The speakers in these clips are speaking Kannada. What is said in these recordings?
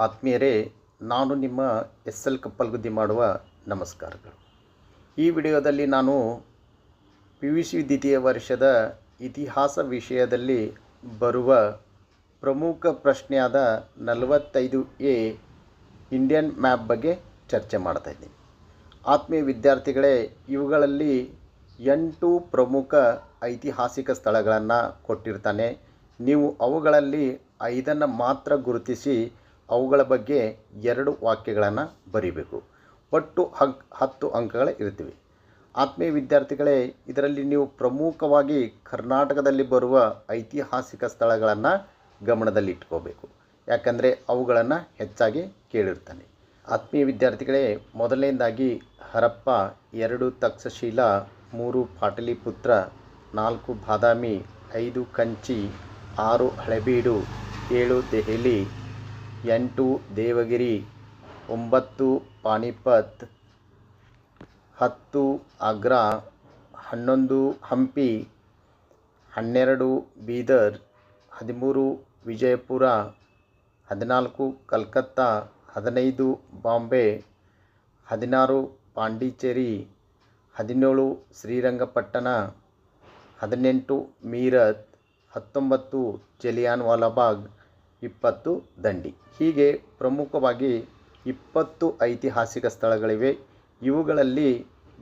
ಆತ್ಮೀಯರೇ, ನಾನು ನಿಮ್ಮ ಎಸ್ ಎಲ್ ಕಪ್ಪಲ್ಗುದ್ದಿ ಮಾಡುವ ನಮಸ್ಕಾರಗಳು. ಈ ವಿಡಿಯೋದಲ್ಲಿ ನಾನು PUC ದ್ವಿತೀಯ ವರ್ಷದ ಇತಿಹಾಸ ವಿಷಯದಲ್ಲಿ ಬರುವ ಪ್ರಮುಖ ಪ್ರಶ್ನೆಯಾದ 45A ಇಂಡಿಯನ್ ಮ್ಯಾಪ್ ಬಗ್ಗೆ ಚರ್ಚೆ ಮಾಡ್ತಾ ಇದ್ದೀನಿ. ಆತ್ಮೀಯ ವಿದ್ಯಾರ್ಥಿಗಳೇ, ಇವುಗಳಲ್ಲಿ 8 ಪ್ರಮುಖ ಐತಿಹಾಸಿಕ ಸ್ಥಳಗಳನ್ನು ಕೊಟ್ಟಿರ್ತಾನೆ. ನೀವು ಅವುಗಳಲ್ಲಿ 5 ಮಾತ್ರ ಗುರುತಿಸಿ ಅವುಗಳ ಬಗ್ಗೆ 2 ವಾಕ್ಯಗಳನ್ನು ಬರೀಬೇಕು. ಒಟ್ಟು 10 ಅಂಕಗಳು ಇರ್ತೀವಿ. ಆತ್ಮೀಯ ವಿದ್ಯಾರ್ಥಿಗಳೇ, ಇದರಲ್ಲಿ ನೀವು ಪ್ರಮುಖವಾಗಿ ಕರ್ನಾಟಕದಲ್ಲಿ ಬರುವ ಐತಿಹಾಸಿಕ ಸ್ಥಳಗಳನ್ನು ಗಮನದಲ್ಲಿ ಇಟ್ಕೋಬೇಕು. ಯಾಕಂದರೆ ಅವುಗಳನ್ನು ಹೆಚ್ಚಾಗಿ ಕೇಳಿರ್ತಾನೆ. ಆತ್ಮೀಯ ವಿದ್ಯಾರ್ಥಿಗಳೇ, ಮೊದಲನೇದಾಗಿ ಹರಪ್ಪ, 2 ತಕ್ಷಶಿಲಾ, 3 ಪಾಟಲಿಪುತ್ರ, 4 ಬಾದಾಮಿ, 5 ಕಂಚಿ, 6 ಹಳೆಬೀಡು, 7 ದೆಹಲಿ, 8 ದೇವಗಿರಿ, 9 ಪಾಣಿಪತ್, 10 ಆಗ್ರಾ, 11 ಹಂಪಿ, 12 ಬೀದರ್, 13 ವಿಜಯಪುರ, 14 ಕಲ್ಕತ್ತಾ, 15 ಬಾಂಬೆ, 16 ಪಾಂಡಿಚೇರಿ, 17 ಶ್ರೀರಂಗಪಟ್ಟಣ, 18 ಮೀರತ್, 19 ಜಲಿಯಾನ್ವಾಲಾಬಾಗ್, 20 ದಂಡಿ. ಹೀಗೆ ಪ್ರಮುಖವಾಗಿ 20 ಐತಿಹಾಸಿಕ ಸ್ಥಳಗಳಿವೆ. ಇವುಗಳಲ್ಲಿ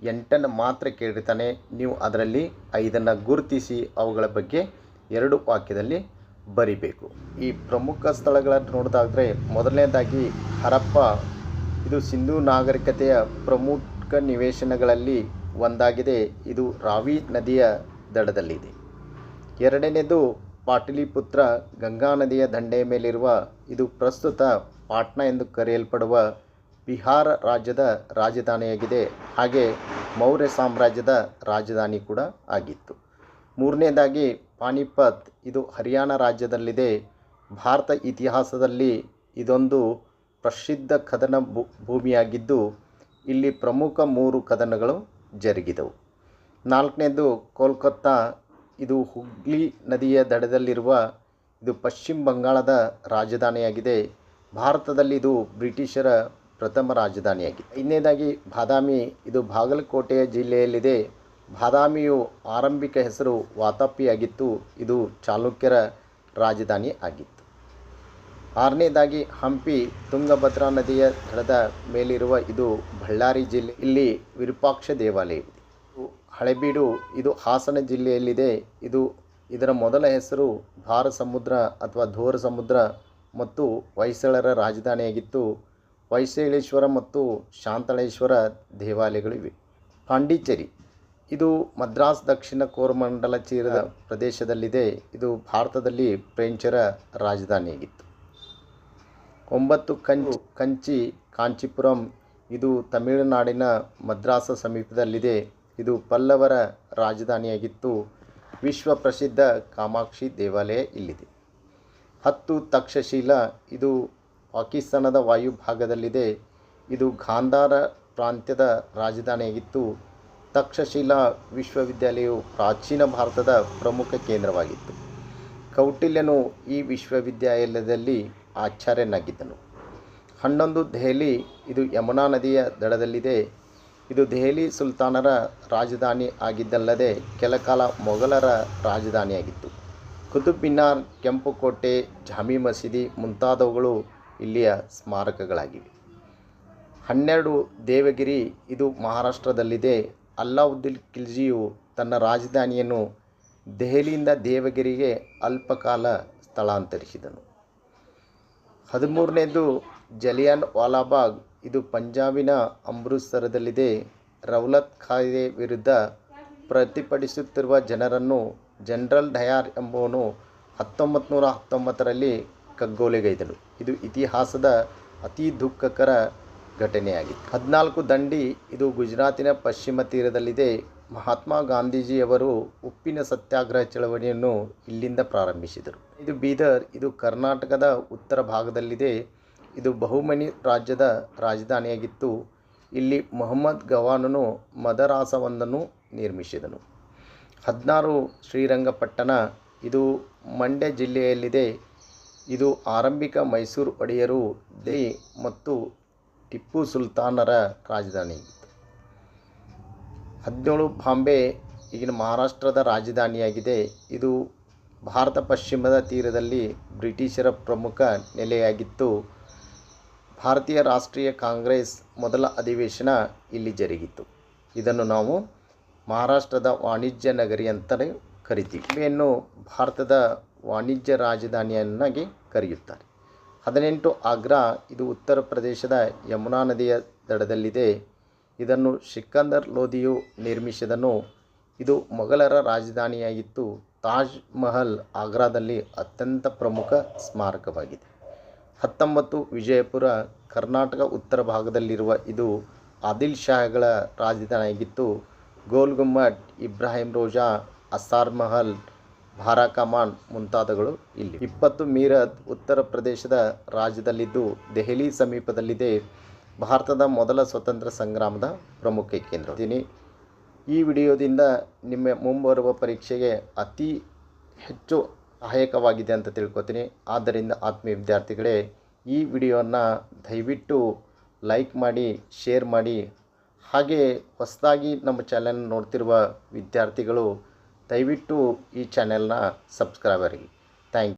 8 ಮಾತ್ರ ಕೇಳಿರ್ತಾನೆ. ನೀವು ಅದರಲ್ಲಿ 5 ಗುರುತಿಸಿ ಅವುಗಳ ಬಗ್ಗೆ 2 ವಾಕ್ಯದಲ್ಲಿ ಬರಿಬೇಕು. ಈ ಪ್ರಮುಖ ಸ್ಥಳಗಳನ್ನು ನೋಡೋದಾದರೆ ಮೊದಲನೇದಾಗಿ ಹರಪ್ಪ, ಇದು ಸಿಂಧೂ ನಾಗರಿಕತೆಯ ಪ್ರಮುಖ ನಿವೇಶನಗಳಲ್ಲಿ ಒಂದಾಗಿದೆ. ಇದು ರಾವಿ ನದಿಯ ದಡದಲ್ಲಿದೆ. ಎರಡನೇದು ಪಾಟಲಿಪುತ್ರ, ಗಂಗಾ ನದಿಯ ದಂಡೆಯ ಮೇಲಿರುವ, ಇದು ಪ್ರಸ್ತುತ ಪಾಟ್ನಾ ಎಂದು ಕರೆಯಲ್ಪಡುವ ಬಿಹಾರ ರಾಜ್ಯದ ರಾಜಧಾನಿಯಾಗಿದೆ. ಹಾಗೆ ಮೌರ್ಯ ಸಾಮ್ರಾಜ್ಯದ ರಾಜಧಾನಿ ಕೂಡ ಆಗಿತ್ತು. ಮೂರನೇದಾಗಿ ಪಾಣಿಪತ್, ಇದು ಹರಿಯಾಣ ರಾಜ್ಯದಲ್ಲಿದೆ. ಭಾರತ ಇತಿಹಾಸದಲ್ಲಿ ಇದೊಂದು ಪ್ರಸಿದ್ಧ ಕದನ ಭೂಮಿಯಾಗಿದ್ದು ಇಲ್ಲಿ ಪ್ರಮುಖ 3 ಕದನಗಳು ಜರುಗಿದವು. ನಾಲ್ಕನೇದು ಕೋಲ್ಕತ್ತಾ, ಇದು ಹುಗ್ಲಿ ನದಿಯ ದಡದಲ್ಲಿರುವ, ಇದು ಪಶ್ಚಿಮ ಬಂಗಾಳದ ರಾಜಧಾನಿಯಾಗಿದೆ. ಭಾರತದಲ್ಲಿ ಇದು ಬ್ರಿಟಿಷರ ಪ್ರಥಮ ರಾಜಧಾನಿಯಾಗಿದೆ. ಐದನೇದಾಗಿ ಬಾದಾಮಿ, ಇದು ಬಾಗಲಕೋಟೆಯ ಜಿಲ್ಲೆಯಲ್ಲಿದೆ. ಬಾದಾಮಿಯು ಆರಂಭಿಕ ಹೆಸರು ವಾತಾಪಿಯಾಗಿತ್ತು. ಇದು ಚಾಲುಕ್ಯರ ರಾಜಧಾನಿ ಆಗಿತ್ತು. ಆರನೇದಾಗಿ ಹಂಪಿ, ತುಂಗಭದ್ರಾ ನದಿಯ ದಡದ ಮೇಲಿರುವ, ಇದು ಬಳ್ಳಾರಿ ಜಿಲ್ಲೆ. ಇಲ್ಲಿ ವಿರೂಪಾಕ್ಷ ದೇವಾಲಯವಿದೆ. ಹಳೆಬೀಡು, ಇದು ಹಾಸನ ಜಿಲ್ಲೆಯಲ್ಲಿದೆ. ಇದರ ಮೊದಲ ಹೆಸರು ದ್ವಾರ ಸಮುದ್ರ ಅಥವಾ ಧೋರ ಸಮುದ್ರ ಮತ್ತು ಹೊಯ್ಸಳರ ರಾಜಧಾನಿಯಾಗಿತ್ತು. ಹೊಯ್ಸಳೇಶ್ವರ ಮತ್ತು ಶಾಂತಳೇಶ್ವರ ದೇವಾಲಯಗಳಿವೆ. ಪಾಂಡಿಚೇರಿ, ಇದು ಮದ್ರಾಸ್ ದಕ್ಷಿಣ ಕೋರಮಂಡಲ ತೀರದ ಪ್ರದೇಶದಲ್ಲಿದೆ. ಇದು ಭಾರತದಲ್ಲಿ ಫ್ರೆಂಚರ ರಾಜಧಾನಿಯಾಗಿತ್ತು. 9 ಕಂಚಿ, ಕಾಂಚೀಪುರಂ, ಇದು ತಮಿಳುನಾಡಿನ ಮದ್ರಾಸ ಸಮೀಪದಲ್ಲಿದೆ. ಇದು ಪಲ್ಲವರ ರಾಜಧಾನಿಯಾಗಿತ್ತು. ವಿಶ್ವ ಪ್ರಸಿದ್ಧ ಕಾಮಾಕ್ಷಿ ದೇವಾಲಯ ಇಲ್ಲಿದೆ. 10 ತಕ್ಷಶಿಲಾ, ಇದು ಪಾಕಿಸ್ತಾನದ ವಾಯುಭಾಗದಲ್ಲಿದೆ. ಇದು ಗಾಂಧಾರ ಪ್ರಾಂತ್ಯದ ರಾಜಧಾನಿಯಾಗಿತ್ತು. ತಕ್ಷಶಿಲಾ ವಿಶ್ವವಿದ್ಯಾಲಯವು ಪ್ರಾಚೀನ ಭಾರತದ ಪ್ರಮುಖ ಕೇಂದ್ರವಾಗಿತ್ತು. ಕೌಟಿಲ್ಯನು ಈ ವಿಶ್ವವಿದ್ಯಾಲಯದಲ್ಲಿ ಆಚಾರ್ಯನಾಗಿದ್ದನು. 11 ದೆಹಲಿ, ಇದು ಯಮುನಾ ನದಿಯ ದಡದಲ್ಲಿದೆ. ಇದು ದೆಹಲಿ ಸುಲ್ತಾನರ ರಾಜಧಾನಿ ಆಗಿದ್ದಲ್ಲದೆ ಕೆಲಕಾಲ ಮೊಘಲರ ರಾಜಧಾನಿಯಾಗಿತ್ತು. ಕುತುಬ್ ಮಿನಾರ್, ಕೆಂಪು ಕೋಟೆ, ಜಾಮಿ ಮಸೀದಿ ಮುಂತಾದವುಗಳು ಇಲ್ಲಿಯ ಸ್ಮಾರಕಗಳಾಗಿವೆ. 12 ದೇವಗಿರಿ, ಇದು ಮಹಾರಾಷ್ಟ್ರದಲ್ಲಿದೆ. ಅಲ್ಲಾವುದ್ದೀನ್ ಖಿಲ್ಜಿಯು ತನ್ನ ರಾಜಧಾನಿಯನ್ನು ದೆಹಲಿಯಿಂದ ದೇವಗಿರಿಗೆ ಅಲ್ಪಕಾಲ ಸ್ಥಳಾಂತರಿಸಿದನು. 13ನೇದು ಜಲಿಯನ್ ವಾಲಾಬಾಗ್, ಇದು ಪಂಜಾಬಿನ ಅಮೃತಸರದಲ್ಲಿದೆ. ರೌಲತ್ ಕಾಯ್ದೆ ವಿರುದ್ಧ ಪ್ರತಿಭಟಿಸುತ್ತಿರುವ ಜನರನ್ನು ಜನರಲ್ ಡಯರ್ ಎಂಬುವನು 1919ರಲ್ಲಿ ಕಗ್ಗೊಲೆಗೈದನು. ಇದು ಇತಿಹಾಸದ ಅತಿ ದುಃಖಕರ ಘಟನೆಯಾಗಿದೆ. 14 ದಂಡಿ, ಇದು ಗುಜರಾತಿನ ಪಶ್ಚಿಮ ತೀರದಲ್ಲಿದೆ. ಮಹಾತ್ಮ ಗಾಂಧೀಜಿಯವರು ಉಪ್ಪಿನ ಸತ್ಯಾಗ್ರಹ ಚಳವಳಿಯನ್ನು ಇಲ್ಲಿಂದ ಪ್ರಾರಂಭಿಸಿದರು. ಇದು ಬೀದರ್, ಇದು ಕರ್ನಾಟಕದ ಉತ್ತರ ಭಾಗದಲ್ಲಿದೆ. ಇದು ಬಹುಮನಿ ರಾಜ್ಯದ ರಾಜಧಾನಿಯಾಗಿತ್ತು. ಇಲ್ಲಿ ಮೊಹಮ್ಮದ್ ಗವಾನನು ಮದರಾಸವೊಂದನ್ನು ನಿರ್ಮಿಸಿದನು. 16 ಶ್ರೀರಂಗಪಟ್ಟಣ, ಇದು ಮಂಡ್ಯ ಜಿಲ್ಲೆಯಲ್ಲಿದೆ. ಇದು ಆರಂಭಿಕ ಮೈಸೂರು ಒಡೆಯರು ದೆಹಲಿ ಮತ್ತು ಟಿಪ್ಪು ಸುಲ್ತಾನರ ರಾಜಧಾನಿ. 17 ಬಾಂಬೆ ಈಗಿನ ಮಹಾರಾಷ್ಟ್ರದ ರಾಜಧಾನಿಯಾಗಿದೆ. ಇದು ಭಾರತ ಪಶ್ಚಿಮದ ತೀರದಲ್ಲಿ ಬ್ರಿಟಿಷರ ಪ್ರಮುಖ ನೆಲೆಯಾಗಿತ್ತು. ಭಾರತೀಯ ರಾಷ್ಟ್ರೀಯ ಕಾಂಗ್ರೆಸ್ ಮೊದಲ ಅಧಿವೇಶನ ಇಲ್ಲಿ ಜರುಗಿತು. ಇದನ್ನು ನಾವು ಮಹಾರಾಷ್ಟ್ರದ ವಾಣಿಜ್ಯ ನಗರಿ ಅಂತಲೇ ಕರಿತೀವಿ. ಬಾಂಬೆಯನ್ನು ಭಾರತದ ವಾಣಿಜ್ಯ ರಾಜಧಾನಿಯನ್ನಾಗಿ ಕರೆಯುತ್ತಾರೆ. 18 ಆಗ್ರಾ, ಇದು ಉತ್ತರ ಪ್ರದೇಶದ ಯಮುನಾ ನದಿಯ ದಡದಲ್ಲಿದೆ. ಇದನ್ನು ಸಿಕಂದರ್ ಲೋಧಿಯು ನಿರ್ಮಿಸಿದನು. ಇದು ಮೊಘಲರ ರಾಜಧಾನಿಯಾಗಿತ್ತು. ತಾಜ್ ಮಹಲ್ ಆಗ್ರಾದಲ್ಲಿ ಅತ್ಯಂತ ಪ್ರಮುಖ ಸ್ಮಾರಕವಾಗಿದೆ. 19 ವಿಜಯಪುರ, ಕರ್ನಾಟಕ ಉತ್ತರ ಭಾಗದಲ್ಲಿರುವ ಇದು ಆದಿಲ್ ಶಾಹಗಳ ರಾಜಧಾನಿಯಾಗಿತ್ತು. ಗೋಲ್ ಗುಮ್ಮಟ್, ಇಬ್ರಾಹಿಂ ರೋಜಾ, ಅಸಾರ್ ಮಹಲ್, ಬಾರಾಕಮಾನ್ ಮುಂತಾದವುಗಳು ಇಲ್ಲಿ. 20 ಮೀರತ್, ಉತ್ತರ ಪ್ರದೇಶದ ರಾಜ್ಯದಲ್ಲಿದ್ದು ದೆಹಲಿ ಸಮೀಪದಲ್ಲಿದೆ. ಭಾರತದ ಮೊದಲ ಸ್ವತಂತ್ರ ಸಂಗ್ರಾಮದ ಪ್ರಮುಖ ಕೇಂದ್ರ. ಈ ವಿಡಿಯೋದಿಂದ ನಿಮ್ಮ ಮುಂಬರುವ ಪರೀಕ್ಷೆಗೆ ಅತಿ ಹೆಚ್ಚು ಸಹಾಯಕವಾಗಿದೆ ಅಂತ ತಿಳ್ಕೊತೀನಿ. ಆದ್ದರಿಂದ ಆತ್ಮೀಯ ವಿದ್ಯಾರ್ಥಿಗಳೇ, ಈ ವಿಡಿಯೋನ ದಯವಿಟ್ಟು ಲೈಕ್ ಮಾಡಿ, ಶೇರ್ ಮಾಡಿ. ಹಾಗೆ ಹೊಸದಾಗಿ ನಮ್ಮ ಚಾನೆಲ್ ನೋಡ್ತಿರುವ ವಿದ್ಯಾರ್ಥಿಗಳು ದಯವಿಟ್ಟು ಈ ಚಾನೆಲ್ನ ಸಬ್ಸ್ಕ್ರೈಬ್ ಆಗಿ. Thank you.